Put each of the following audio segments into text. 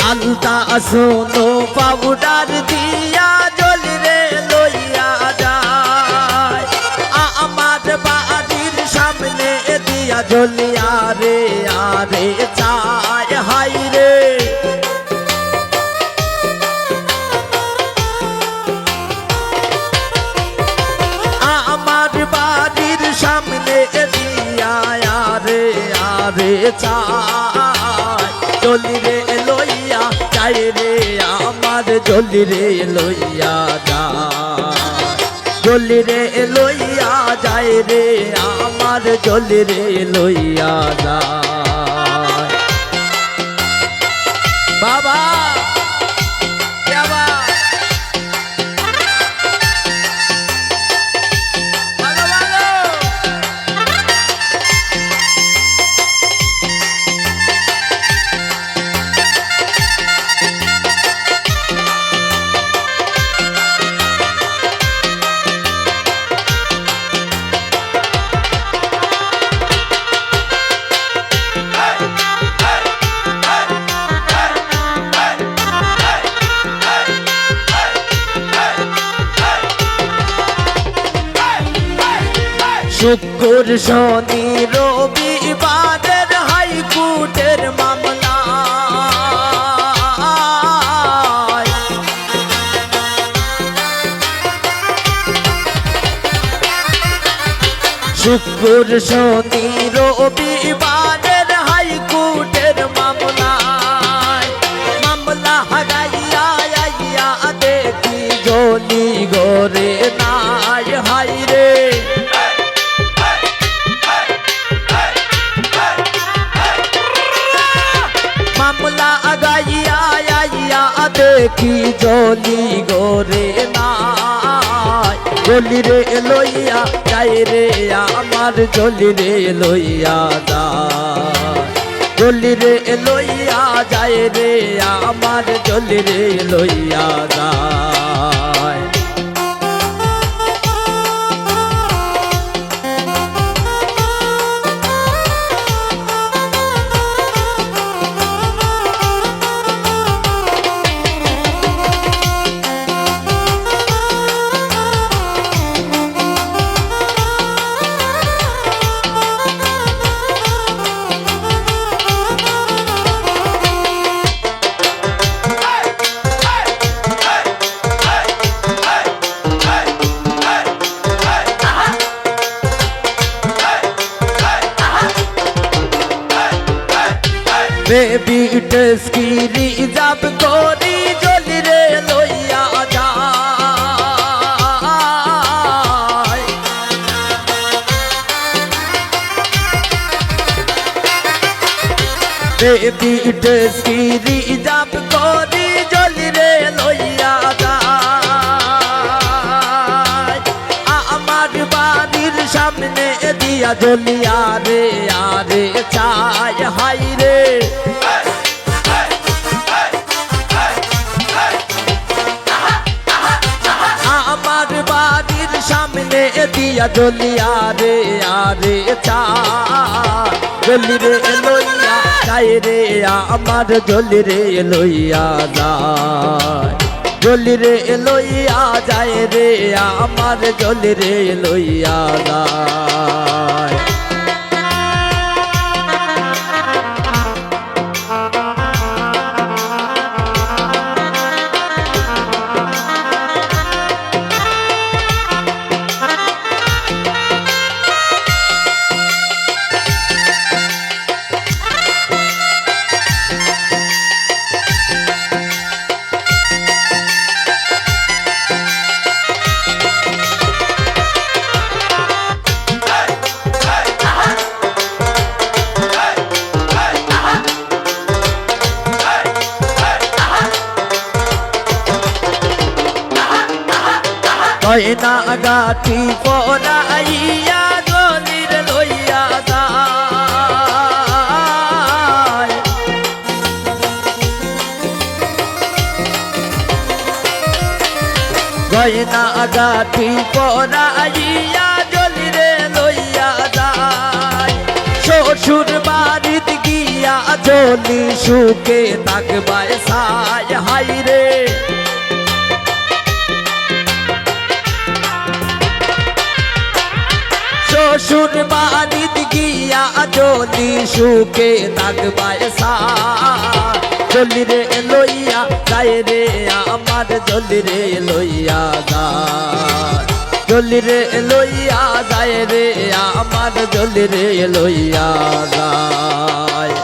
আলতা সোনো পাউডার দিয়া জলি রে লইয়া যায় আমার বাড়ির সামনে দিয়া জলিয়া রে আরে চায় হাই রে আমার বাড়ির সামনে দিয়া আরে আরে চায় জলি রে লইয়া যায় রে আমার জলি রে লইয়া যায় জলি রে লইয়া যায় রে আমার জলি রে লইয়া যায় বাবা শুক্র শনি রবিবারের হাইকোর্টের মামলা শুক্র শনি রবিবারের হাইকোর্টের মামলা মামলা হারাইয়া আইয়া দেখি জলি গরে নাই হাই রে মামলা আগাইয়া আইয়া দেখি জলি গরে নাই জলি রে লইয়া যায় রে আমার জলি রে লইয়া যায় জলি রে লইয়া যায় রে আমার জলি রে লইয়া যায় বেবি টেস্কি রিজার্ভ করি জলি রে লইয়া যায় বেবি টেস্কি রিজার্ভ করি জলি রে লইয়া যায় আমার বাড়ির সামনে দিয়া জলিয়া রে আরে চায় হাই রে আমার বাড়ির সামনে দিয়া জলিয়া রে আরে চায় জলি রে লইয়া যায় রে আমার জলি রে লইয়া যায় জলি রে লইয়া যায় রে আমার জলি রে লইয়া যায় গয়না গাঠি পরাইয়া জলির লইয়া যায় গয়না গাঠি পরাইয়া জলিরে লইয়া যায় শ্বশুর বাড়িতে গিয়া জলি সুখে থাকবায় সায় হাই রে শ্বশুর বাড়িতে গিয়া জলি সুখে থাকবায় সায় জলি রে লইয়া যায় রে আমার জলি রে লইয়া যায় জলি রে লইয়া যায় রে আমার জলি রে লইয়া যায়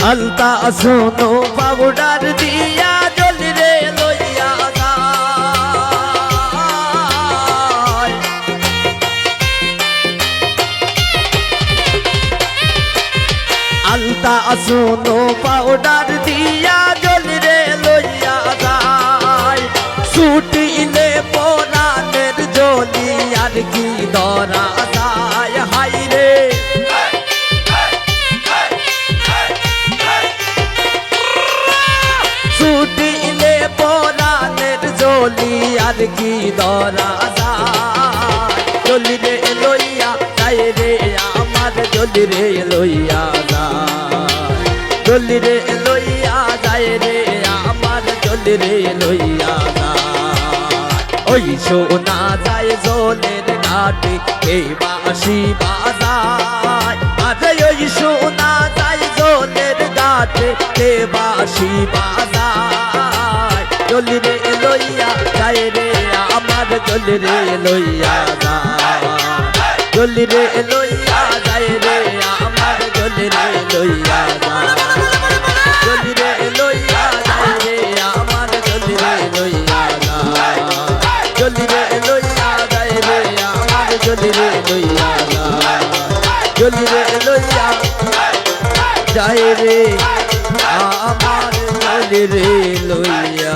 আলতা শোনো পাউডার দিয়া জলি রে লইয়া যায় আলতা শোনো পাউডার দিয়া জলি রে লইয়া যায় ছুটিলে পরাণের জলি আর কি ধরা যায় হাই রে ছুটিলে পরাণের জলি আর কি ধরা যায় জলি রে লইয়া যায় রে আমার জলি রে লইয়া যায় জলি রে লইয়া যায় রে আমার জলি রে লইয়া যায় ওই সোনা যায় জলের ঘাটে কে বাঁশি বাজায় আরে ওই সোনা যায় জলের ঘাটে কে বাঁশি বাজায় জলি রে লইয়া যায় রে আমার জলি রে লইয়া যায় জলি রে লইয়া যায় রে আমার জলি রে লইয়া যায় জলি রে লইয়া যায় রে আমার জলি রে লইয়া যায় জলি রে লইয়া যায় রে আমার জলি রে লইয়া যায় জলি রে লইয়া যায় রে আমার জলি রে লইয়া